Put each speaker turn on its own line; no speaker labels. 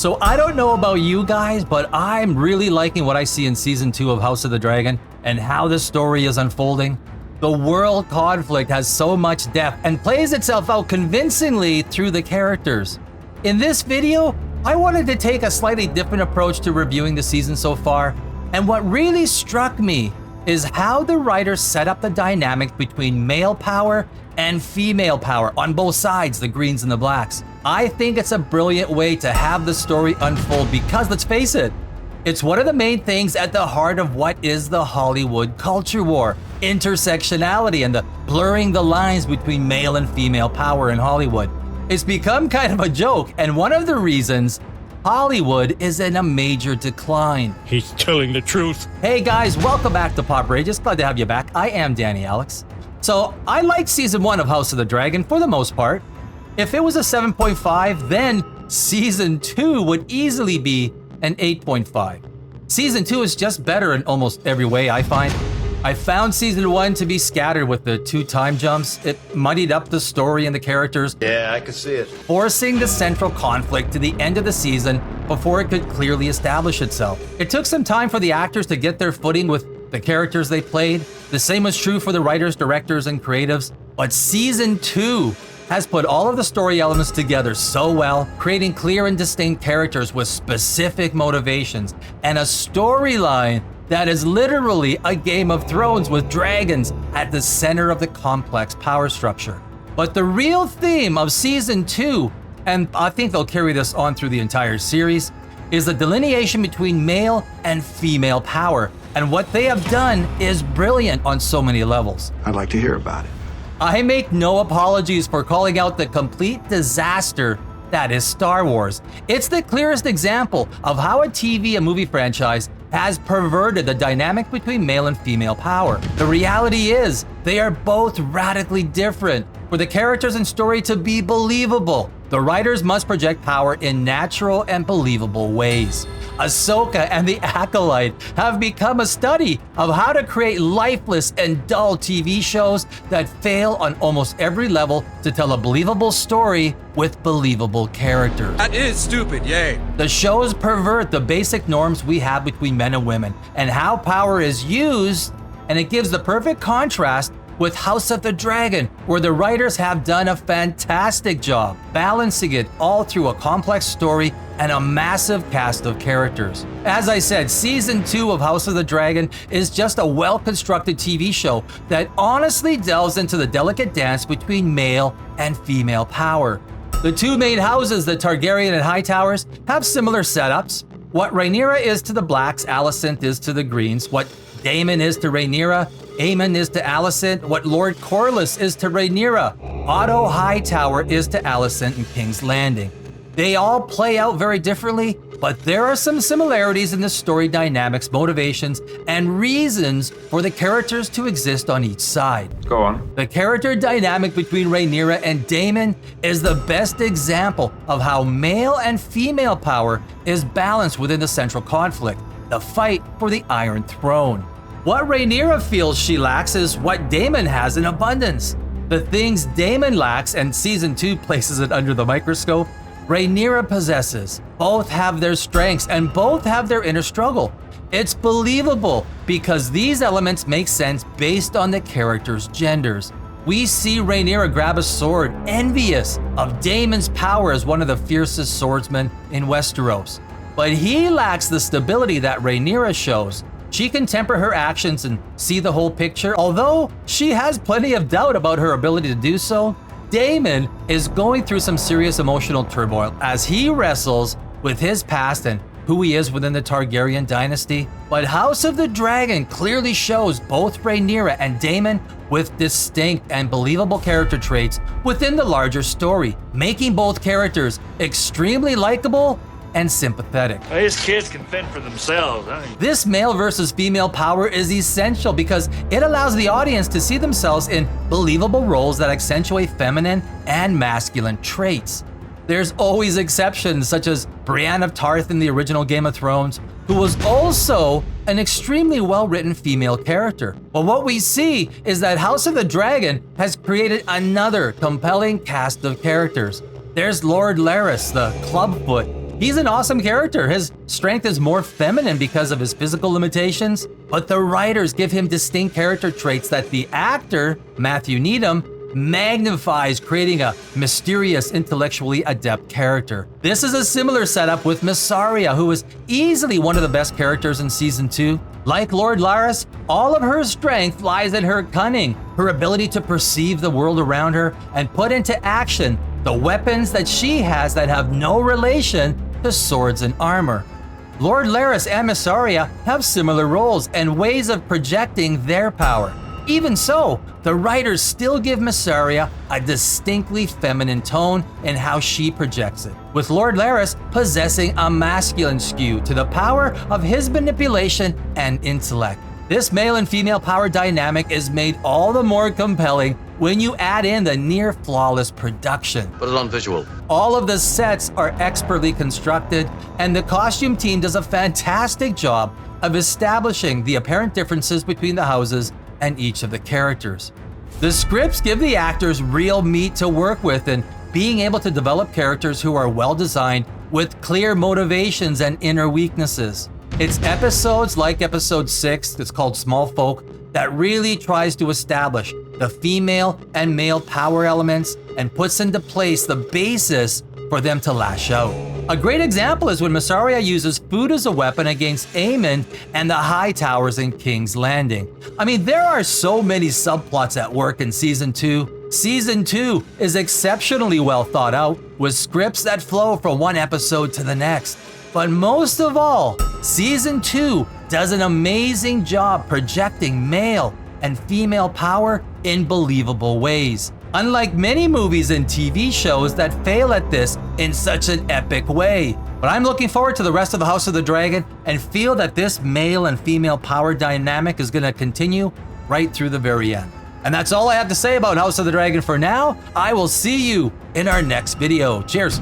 So I don't know about you guys, but I'm really liking what I see in Season 2 of House of the Dragon and how this story is unfolding. The world conflict has so much depth and plays itself out convincingly through the characters. In this video, I wanted to take a slightly different approach to reviewing the season so far, and what really struck me is how the writers set up the dynamic between male power and female power on both sides, the greens and the blacks. I think it's a brilliant way to have the story unfold because, let's face it, it's one of the main things at the heart of what is the Hollywood culture war, intersectionality and the blurring the lines between male and female power in Hollywood. It's become kind of a joke, and one of the reasons Hollywood is in a major decline.
He's telling the truth.
Hey guys, welcome back to Poprageous. Glad to have you back. I am Danny Alex. So I liked Season 1 of House of the Dragon for the most part. If it was a 7.5, then Season 2 would easily be an 8.5. Season 2 is just better in almost every way, I find. I found Season 1 to be scattered with the 2 time jumps. It muddied up the story and the characters.
Yeah, I can see it.
Forcing the central conflict to the end of the season before it could clearly establish itself. It took some time for the actors to get their footing with the characters they played. The same was true for the writers, directors, and creatives. But Season 2 has put all of the story elements together so well, creating clear and distinct characters with specific motivations and a storyline that is literally a Game of Thrones with dragons at the center of the complex power structure. But the real theme of Season 2, and I think they'll carry this on through the entire series, is the delineation between male and female power. And what they have done is brilliant on so many levels.
I'd like to hear about it.
I make no apologies for calling out the complete disaster that is Star Wars. It's the clearest example of how a TV and movie franchise has perverted the dynamic between male and female power. The reality is, they are both radically different. For the characters and story to be believable, the writers must project power in natural and believable ways. Ahsoka and the Acolyte have become a study of how to create lifeless and dull TV shows that fail on almost every level to tell a believable story with believable characters.
That is stupid, yay.
The shows pervert the basic norms we have between men and women and how power is used, and it gives the perfect contrast with House of the Dragon, where the writers have done a fantastic job balancing it all through a complex story and a massive cast of characters. As I said, Season 2 of House of the Dragon is just a well-constructed TV show that honestly delves into the delicate dance between male and female power. The 2 main houses, the Targaryen and Hightowers, have similar setups. What Rhaenyra is to the blacks, Alicent is to the greens. What Daemon is to Rhaenyra, Aemond is to Alicent. What Lord Corlys is to Rhaenyra, Otto Hightower is to Alicent and King's Landing. They all play out very differently, but there are some similarities in the story dynamics, motivations, and reasons for the characters to exist on each side.
Go on.
The character dynamic between Rhaenyra and Daemon is the best example of how male and female power is balanced within the central conflict, the fight for the Iron Throne. What Rhaenyra feels she lacks is what Daemon has in abundance. The things Daemon lacks, and Season 2 places it under the microscope, Rhaenyra possesses. Both have their strengths and both have their inner struggle. It's believable because these elements make sense based on the characters' genders. We see Rhaenyra grab a sword, envious of Daemon's power as one of the fiercest swordsmen in Westeros. But he lacks the stability that Rhaenyra shows. She can temper her actions and see the whole picture. Although she has plenty of doubt about her ability to do so, Daemon is going through some serious emotional turmoil as he wrestles with his past and who he is within the Targaryen dynasty. But House of the Dragon clearly shows both Rhaenyra and Daemon with distinct and believable character traits within the larger story, making both characters extremely likable and sympathetic.
These kids can fend for themselves.
This male versus female power is essential because it allows the audience to see themselves in believable roles that accentuate feminine and masculine traits. There's always exceptions, such as Brienne of Tarth in the original Game of Thrones, who was also an extremely well-written female character. But what we see is that House of the Dragon has created another compelling cast of characters. There's Lord Larys, the clubfoot, He's an awesome character. His strength is more feminine because of his physical limitations, but the writers give him distinct character traits that the actor, Matthew Needham, magnifies, creating a mysterious, intellectually adept character. This is a similar setup with Mysaria, who is easily one of the best characters in Season 2. Like Lord Larys, all of her strength lies in her cunning, her ability to perceive the world around her and put into action the weapons that she has that have no relation to swords and armor. Lord Larys and Mysaria have similar roles and ways of projecting their power. Even so, the writers still give Mysaria a distinctly feminine tone in how she projects it, with Lord Larys possessing a masculine skew to the power of his manipulation and intellect. This male and female power dynamic is made all the more compelling when you add in the near-flawless production.
Put it on visual.
All of the sets are expertly constructed, and the costume team does a fantastic job of establishing the apparent differences between the houses and each of the characters. The scripts give the actors real meat to work with, and being able to develop characters who are well designed with clear motivations and inner weaknesses. It's episodes like episode 6, it's called Small Folk, that really tries to establish the female and male power elements and puts into place the basis for them to lash out. A great example is when Mysaria uses food as a weapon against Aemond and the High Towers in King's Landing. I mean, there are so many subplots at work in Season 2. Season 2 is exceptionally well thought out, with scripts that flow from one episode to the next. But most of all, Season 2 does an amazing job projecting male and female power in believable ways. Unlike many movies and TV shows that fail at this in such an epic way. But I'm looking forward to the rest of the House of the Dragon and feel that this male and female power dynamic is going to continue right through the very end. And that's all I have to say about House of the Dragon for now. I will see you in our next video. Cheers.